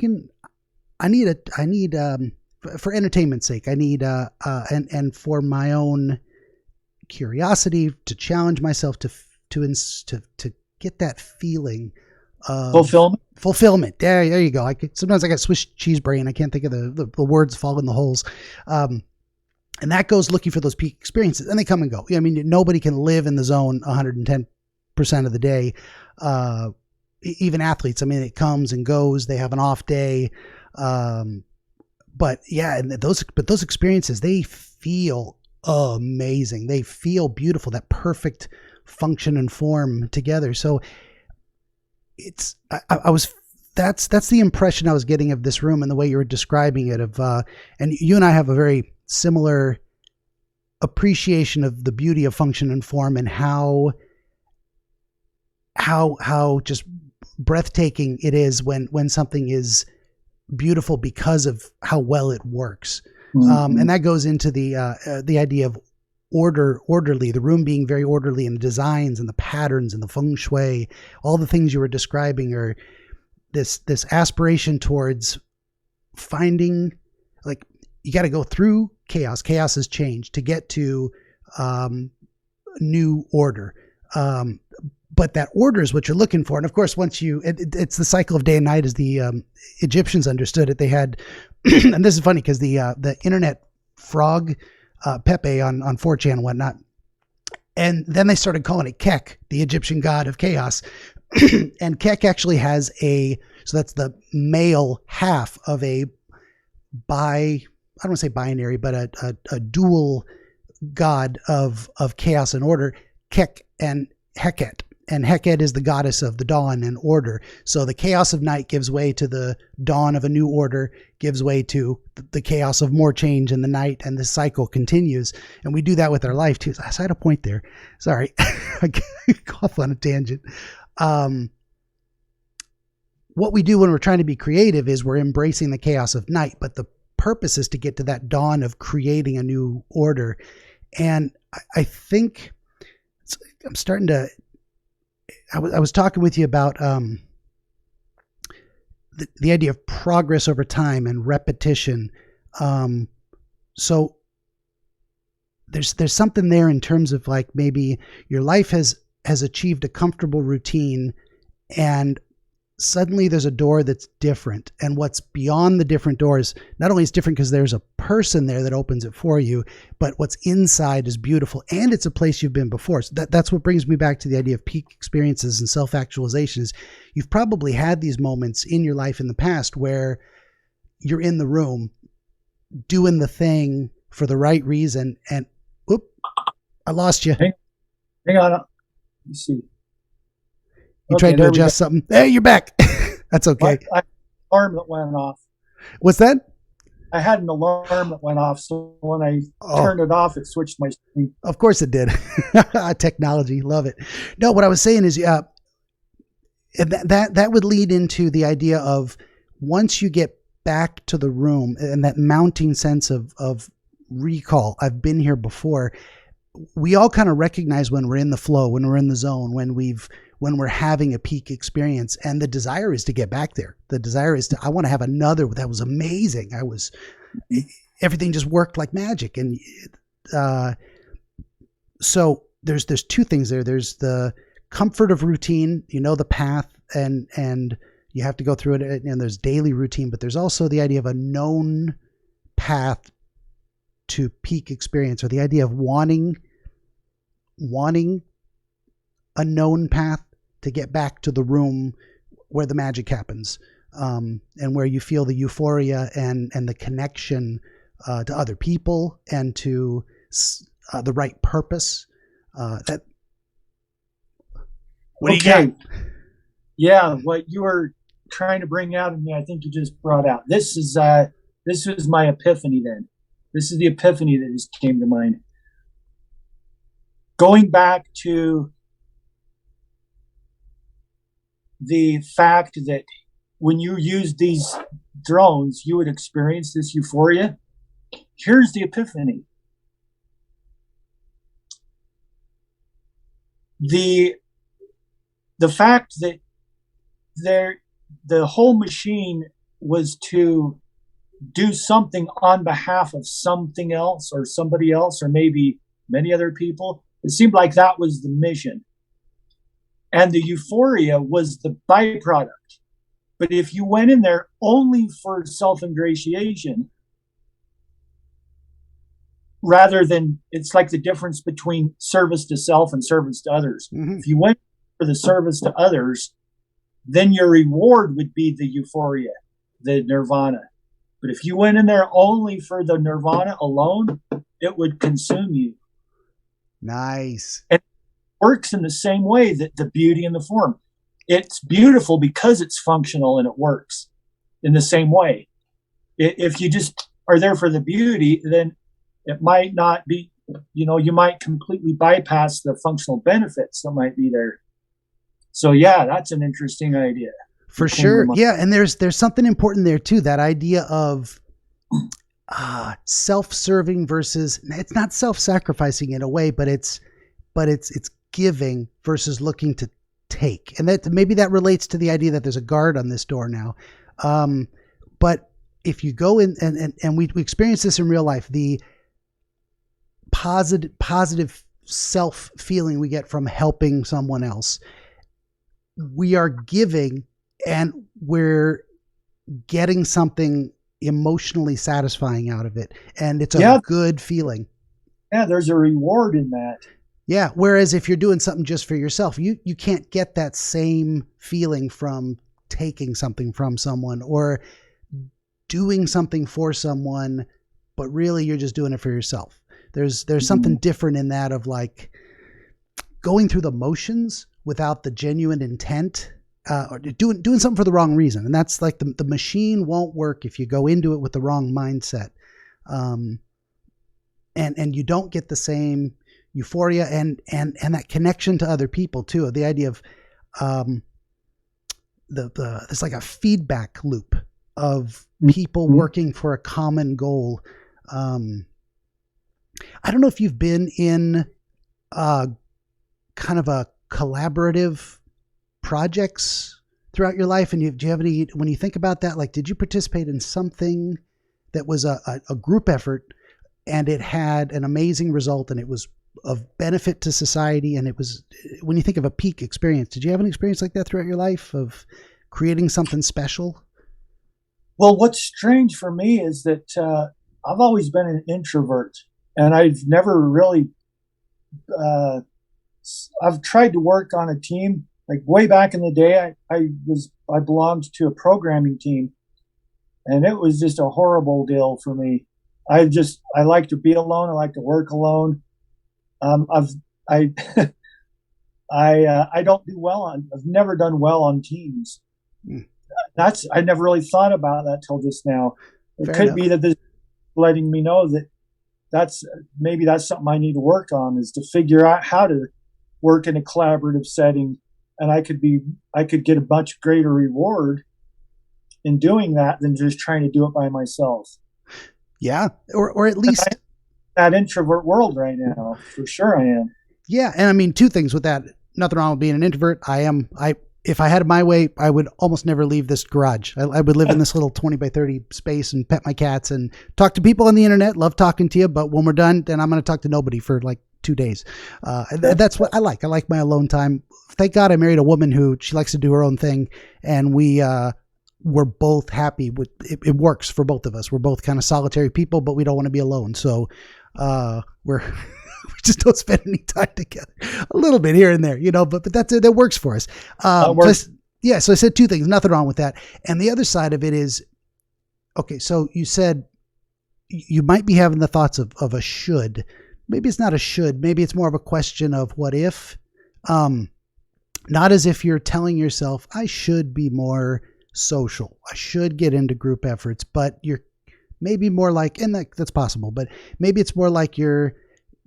need for entertainment's sake, I need, and for my own curiosity, to challenge myself to get that feeling of fulfillment. There you go. Sometimes I got Swiss cheese brain. I can't think of the words fall in the holes. And that goes looking for those peak experiences, and they come and go. I mean, nobody can live in the zone 110% of the day. even athletes. I mean, it comes and goes. They have an off day. But yeah, and those experiences, they feel amazing. They feel beautiful, that perfect function and form together. So that's the impression I was getting of this room and the way you were describing it and you and I have a very similar appreciation of the beauty of function and form, and how just breathtaking it is when something is beautiful because of how well it works. Mm-hmm. And that goes into the idea of orderly, the room being very orderly, and the designs and the patterns and the feng shui, all the things you were describing are this aspiration towards finding, like, you got to go through chaos. Chaos has changed to get to new order. But that order is what you're looking for. And of course, once it's the cycle of day and night as the Egyptians understood it. They had, and this is funny because the internet frog, Pepe on 4chan and whatnot. And then they started calling it Kek, the Egyptian god of chaos. And Kek actually has so that's the male half of I don't want to say binary, but a dual god of chaos and order, Kek and Heket. And Heket is the goddess of the dawn and order. So the chaos of night gives way to the dawn of a new order, gives way to the chaos of more change in the night, and the cycle continues. And we do that with our life too. I had a point there. Sorry. I got off on a tangent. What we do when we're trying to be creative is we're embracing the chaos of night, but the purpose is to get to that dawn of creating a new order. And I think I'm starting to, I was talking with you about the idea of progress over time and repetition. So there's something there in terms of, like, maybe your life has achieved a comfortable routine, and suddenly there's a door that's different. And what's beyond the different doors, not only is different because there's a person there that opens it for you, but what's inside is beautiful, and it's a place you've been before. So that's what brings me back to the idea of peak experiences and self-actualization. Is you've probably had these moments in your life in the past where you're in the room doing the thing for the right reason, and whoop, I lost you. Hang on. Let me see. You tried to adjust something. Hey, you're back. That's okay. I had an alarm that went off. What's that? I had an alarm that went off, so when I turned it off, it switched my screen. Of course it did. Technology, love it. No, what I was saying is, that would lead into the idea of, once you get back to the room and that mounting sense of recall, I've been here before. We all kind of recognize when we're in the flow, when we're in the zone, when we're having a peak experience, and the desire is to get back there. The desire is I want to have another that was amazing. Everything just worked like magic. And so there's two things there. There's the comfort of routine, the path, and you have to go through it, and there's daily routine, but there's also the idea of a known path to peak experience, or the idea of wanting a known path to get back to the room where the magic happens, and where you feel the euphoria and the connection to other people and to the right purpose. What do you got? Yeah, what you were trying to bring out of me, I think you just brought out. This was my epiphany then. This is the epiphany that just came to mind. Going back to the fact that when you use these drones, you would experience this euphoria. Here's the epiphany. The fact that the whole machine was to do something on behalf of something else or somebody else, or maybe many other people. It seemed like that was the mission. And the euphoria was the byproduct. But if you went in there only for self-ingratiation, rather than, it's like the difference between service to self and service to others. Mm-hmm. If you went for the service to others, then your reward would be the euphoria, the nirvana. But if you went in there only for the nirvana alone, it would consume you. Nice. And it works in the same way that the beauty and the form. It's beautiful because it's functional and it works in the same way. If you just are there for the beauty, then it might not be, you might completely bypass the functional benefits that might be there. So yeah, that's an interesting idea. For sure. Yeah. And there's something important there too. That idea of self-serving versus, it's not self-sacrificing in a way, but it's giving versus looking to take. And that maybe that relates to the idea that there's a guard on this door now. But if you go in and we experience this in real life, the positive self feeling we get from helping someone else, we are giving and we're getting something emotionally satisfying out of it. And it's a good feeling. Yeah, there's a reward in that. Yeah. Whereas if you're doing something just for yourself, you can't get that same feeling from taking something from someone or doing something for someone, but really you're just doing it for yourself. There's something different in that of like going through the motions without the genuine intent, or doing something for the wrong reason. And that's like the machine won't work if you go into it with the wrong mindset. And you don't get the same euphoria and that connection to other people too. The idea of, there's like a feedback loop of people working for a common goal. I don't know if you've been in kind of a collaborative projects throughout your life, and do you have any, when you think about that, like, did you participate in something that was a group effort and it had an amazing result and it was of benefit to society, and it was, when you think of a peak experience, did you have an experience like that throughout your life of creating something special? Well, what's strange for me is that I've always been an introvert, and I've never really I've tried to work on a team. Like way back in the day, I belonged to a programming team, and it was just a horrible deal for me. I like to be alone. I like to work alone. I don't do well I've never done well on teams. I never really thought about that till just now. It could be that this is letting me know that that's something I need to work on, is to figure out how to work in a collaborative setting. And I could get a much greater reward in doing that than just trying to do it by myself. Yeah. Or at least that introvert world right now. For sure I am. Yeah. And I mean, two things with that. Nothing wrong with being an introvert. If I had it my way, I would almost never leave this garage. I would live in this little 20 by 30 space and pet my cats and talk to people on the internet. Love talking to you. But when we're done, then I'm going to talk to nobody for like 2 days. That's what I like. I like my alone time. Thank God I married a woman who she likes to do her own thing. And we're both happy with it. It works for both of us. We're both kind of solitary people, but we don't want to be alone. So we just don't spend any time together. A little bit here and there, but that's it. That works for us. So I said two things, nothing wrong with that. And the other side of it is, okay, so you said you might be having the thoughts of a should. Maybe it's not a should. Maybe it's more of a question of what if. Not as if you're telling yourself, I should be more social. I should get into group efforts, but you're maybe more like, and that's possible, but maybe it's more like you're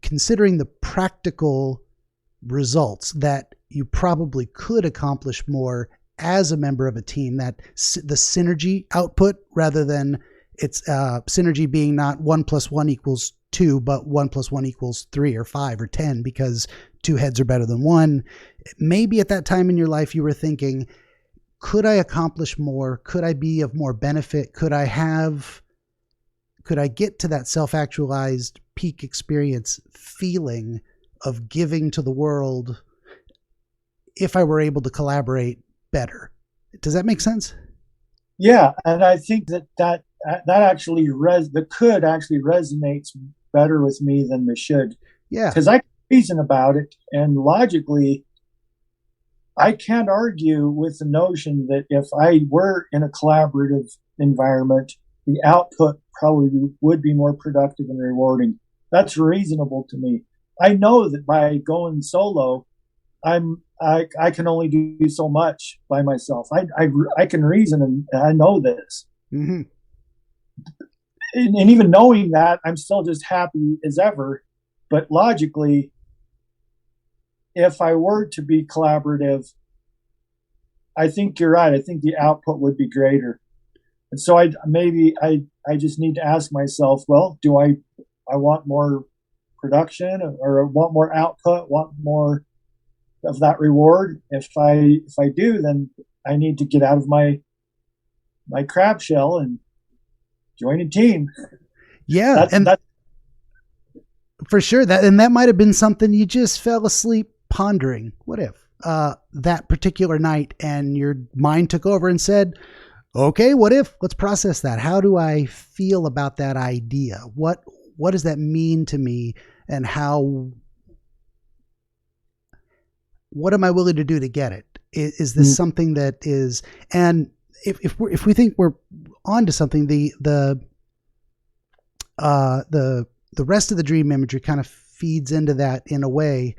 considering the practical results that you probably could accomplish more as a member of a team, that the synergy output, rather than it's synergy being not 1 + 1 = 2, but 1 + 1 = 3 or 5 or 10, because 2 heads are better than 1. Maybe at that time in your life, you were thinking, could I accomplish more? Could I be of more benefit? Could I get to that self-actualized peak experience feeling of giving to the world if I were able to collaborate better? Does that make sense? Yeah. And I think that actually could actually resonates better with me than the should. Yeah. Because I can reason about it, and logically, I can't argue with the notion that if I were in a collaborative environment, the output probably would be more productive and rewarding. That's reasonable to me. I know that by going solo, I can only do so much by myself. I can reason, and I know this. Mm-hmm. And even knowing that, I'm still just happy as ever. But logically, if I were to be collaborative, I think you're right. I think the output would be greater. And so I just need to ask myself, well, do I want more production, or want more output, want more of that reward? If I do, then I need to get out of my crab shell and join a team. Yeah, that's for sure. That might have been something you just fell asleep pondering. What if that particular night, and your mind took over and said, okay, what if? Let's process that. How do I feel about that idea? What does that mean to me? And what am I willing to do to get it? Is this something that is, and if we think we're onto something, the rest of the dream imagery kind of feeds into that in a way.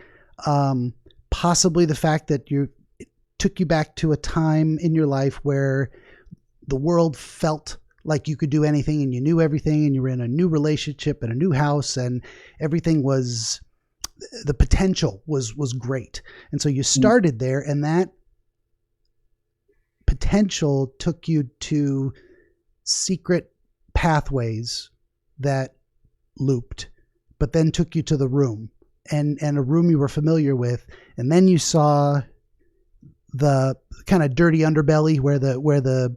Possibly the fact that it took you back to a time in your life where the world felt like you could do anything and you knew everything, and you were in a new relationship and a new house, and everything was, the potential was great. And so you started there, and that potential took you to secret pathways that looped, but then took you to the room, and a room you were familiar with. And then you saw the kind of dirty underbelly where the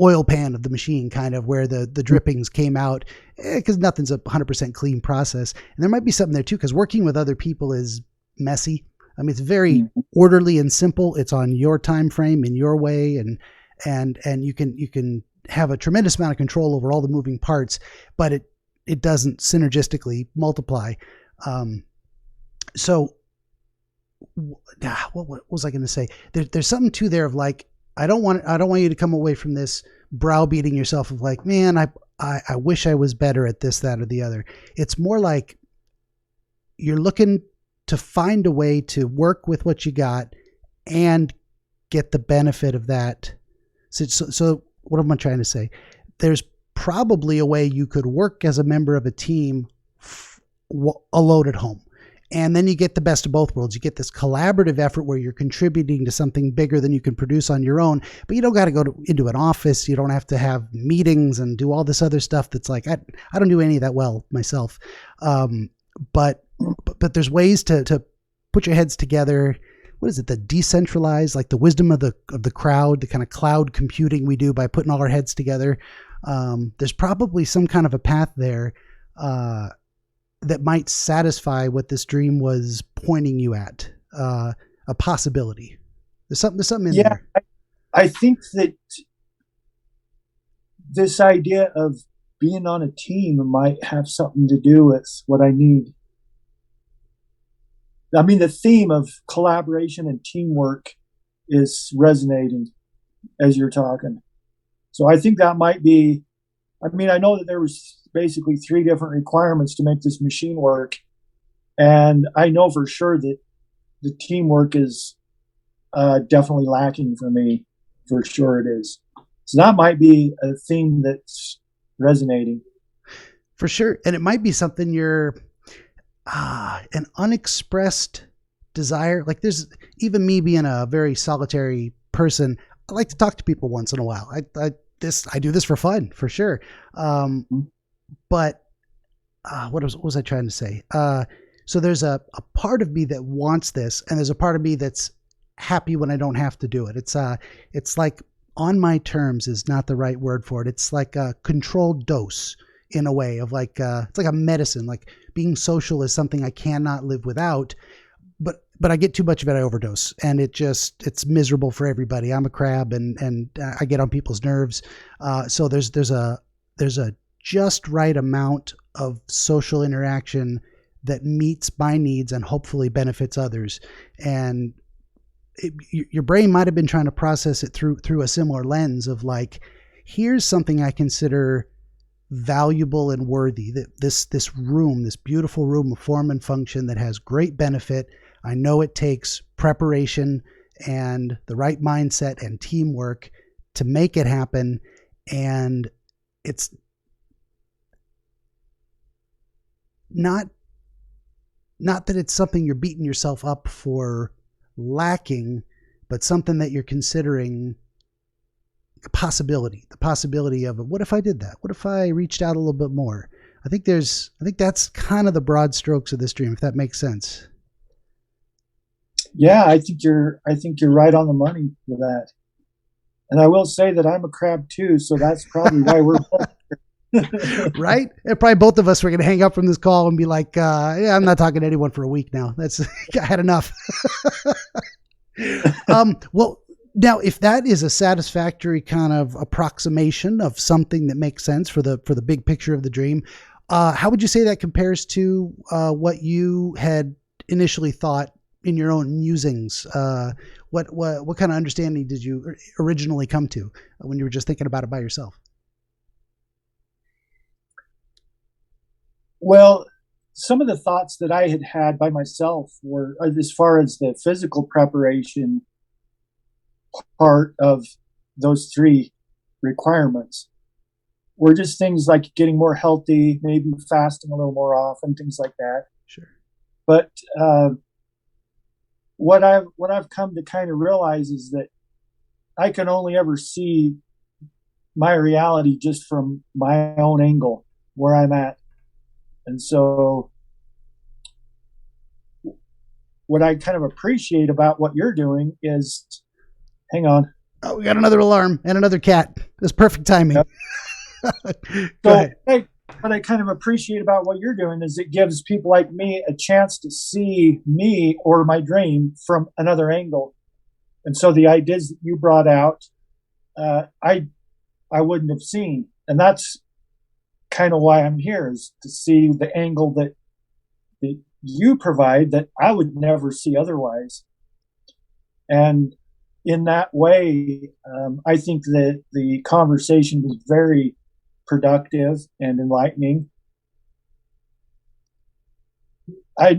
oil pan of the machine, kind of where the drippings came out, because nothing's a 100% clean process. And there might be something there too, because working with other people is messy. I mean, it's very orderly and simple. It's on your time frame, in your way, and you can have a tremendous amount of control over all the moving parts, but it doesn't synergistically multiply. So what was I going to say? There's something too there of like, I don't want you to come away from this browbeating yourself of like, man, I wish I was better at this, that, or the other. It's more like you're looking to find a way to work with what you got and get the benefit of that. So what am I trying to say? There's probably a way you could work as a member of a team alone at home. And then you get the best of both worlds. You get this collaborative effort where you're contributing to something bigger than you can produce on your own, but you don't got to go into an office. You don't have to have meetings and do all this other stuff that's like, I don't do any of that well myself. But there's ways to put your heads together. What is it? The decentralized, like the wisdom of the crowd, the kind of cloud computing we do by putting all our heads together. There's probably some kind of a path there, that might satisfy what this dream was pointing you at, a possibility. There's something in there. I think that this idea of being on a team might have something to do with what I need. I mean, the theme of collaboration and teamwork is resonating as you're talking. So I think that might be, I mean, I know that there was basically 3 different requirements to make this machine work. And I know for sure that the teamwork is definitely lacking for me. For sure it is. So that might be a theme that's resonating. For sure. And it might be something you're, an unexpressed desire. Like there's, even me being a very solitary person, I like to talk to people once in a while. I do this for fun, for sure. But what was I trying to say? So there's a part of me that wants this, and there's a part of me that's happy when I don't have to do it. It's like on my terms is not the right word for it. It's like a controlled dose in a way of like, it's like a medicine. Like being social is something I cannot live without, but I get too much of it, I overdose, and it's miserable for everybody. I'm a crab, and I get on people's nerves. So there's a just right amount of social interaction that meets my needs and hopefully benefits others. And your brain might have been trying to process it through a similar lens of like, here's something I consider valuable and worthy, that this room, this beautiful room of form and function that has great benefit. I know it takes preparation and the right mindset and teamwork to make it happen. And it's not that it's something you're beating yourself up for lacking, but something that you're considering the possibility of, what if I did that? What if I reached out a little bit more? I think that's kind of the broad strokes of this dream, if that makes sense. Yeah, I think you're right on the money with that. And I will say that I'm a crab too, so that's probably why we're both right? And probably both of us were going to hang up from this call and be like, yeah, I'm not talking to anyone for a week now. I had enough. Well, now, if that is a satisfactory kind of approximation of something that makes sense for the big picture of the dream, how would you say that compares to what you had initially thought in your own musings? What kind of understanding did you originally come to when you were just thinking about it by yourself? Well, some of the thoughts that I had by myself were, as far as the physical preparation part of those three requirements, were just things like getting more healthy, maybe fasting a little more often, things like that. Sure. But what I've come to kind of realize is that I can only ever see my reality just from my own angle, where I'm at. And so what I kind of appreciate about what you're doing is, hang on. Oh, we got another alarm and another cat. That's perfect timing. Yep. What I kind of appreciate about what you're doing is it gives people like me a chance to see me or my dream from another angle. And so the ideas that you brought out, I wouldn't have seen. And that's kind of why I'm here, is to see the angle that you provide that I would never see otherwise. And in that way, I think that the conversation was very productive and enlightening. I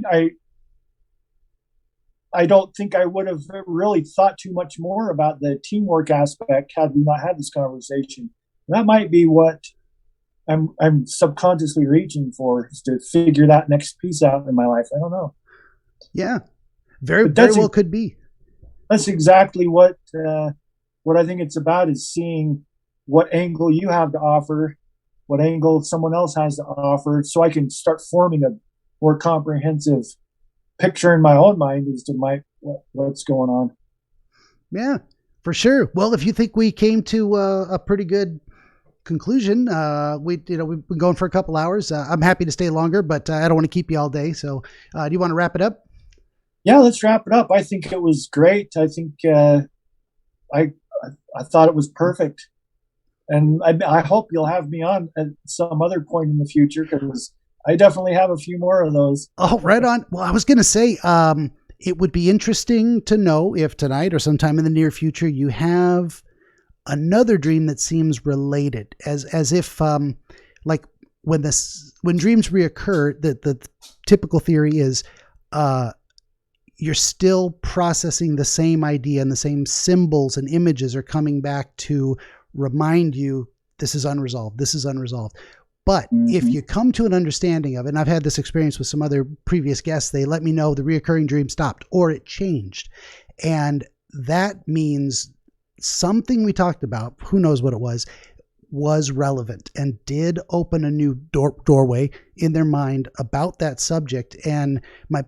don't think I would have really thought too much more about the teamwork aspect had we not had this conversation. That might be what I'm subconsciously reaching for, is to figure that next piece out in my life. I don't know. Yeah, very well could be. That's exactly what I think it's about, is seeing what angle you have to offer, what angle someone else has to offer, so I can start forming a more comprehensive picture in my own mind as to what's going on. Yeah, for sure. Well, if you think we came to a pretty good conclusion, we've been going for a couple hours. I'm happy to stay longer, but I don't want to keep you all day. So do you want to wrap it up? Yeah, let's wrap it up. I think it was great. I think I thought it was perfect. And I hope you'll have me on at some other point in the future, because I definitely have a few more of those. Oh, right on. Well, I was going to say, it would be interesting to know if tonight or sometime in the near future you have another dream that seems related, as if like when dreams reoccur, the typical theory is you're still processing the same idea, and the same symbols and images are coming back to remind you this is unresolved. But if you come to an understanding of it, and I've had this experience with some other previous guests, they let me know the reoccurring dream stopped or it changed. And that means something we talked about, who knows what it was relevant and did open a new doorway in their mind about that subject. And my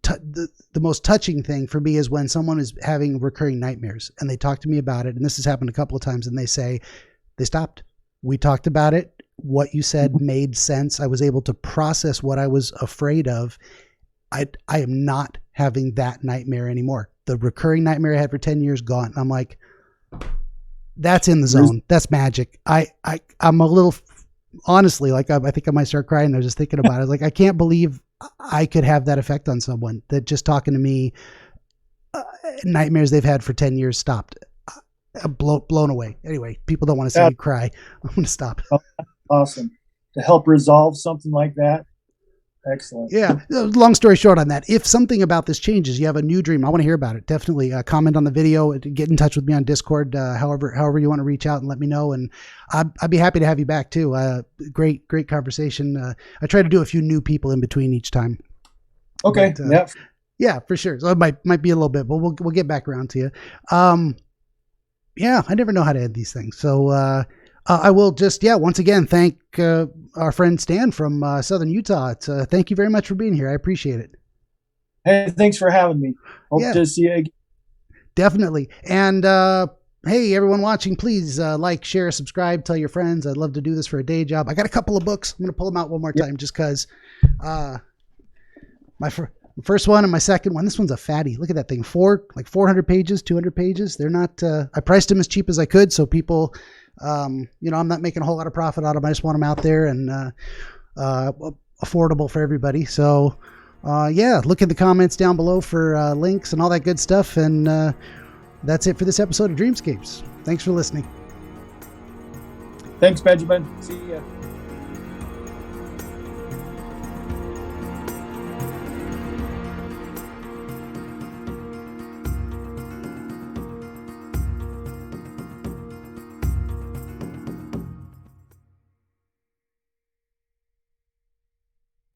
the most touching thing for me is when someone is having recurring nightmares and they talk to me about it. And this has happened a couple of times, and they say they stopped. We talked about it. What you said made sense. I was able to process what I was afraid of. I am not having that nightmare anymore. The recurring nightmare I had for 10 years gone. And I'm like, that's in the zone. That's magic. I'm a little honestly, like, I think I might start crying. I was just thinking about it. I was like, I can't believe I could have that effect on someone, that just talking to me, nightmares they've had for 10 years stopped. Blown away. Anyway, people don't want to see me cry. I'm going to stop. Awesome. To help resolve something like that. Excellent. Yeah. Long story short on that, if something about this changes, you have a new dream, I want to hear about it. Definitely comment on the video, get in touch with me on Discord, however you want to reach out and let me know. And I'd be happy to have you back too. Great conversation. I try to do a few new people in between each time. Okay. But, yeah, for sure. So it might be a little bit, but we'll get back around to you. Yeah, I never know how to end these things. So, I will just, once again, thank our friend Stan from Southern Utah. Thank you very much for being here. I appreciate it. Hey, thanks for having me. Hope to see you again. Definitely. And hey, everyone watching, please like, share, subscribe, tell your friends. I'd love to do this for a day job. I got a couple of books. I'm going to pull them out one more time just because my first one and my second one, this one's a fatty. Look at that thing. 400 pages, 200 pages. They're not, I priced them as cheap as I could. So people, I'm not making a whole lot of profit out of them. I just want them out there and affordable for everybody. So, look in the comments down below for links and all that good stuff. And that's it for this episode of Dreamscapes. Thanks for listening. Thanks, Benjamin. See ya.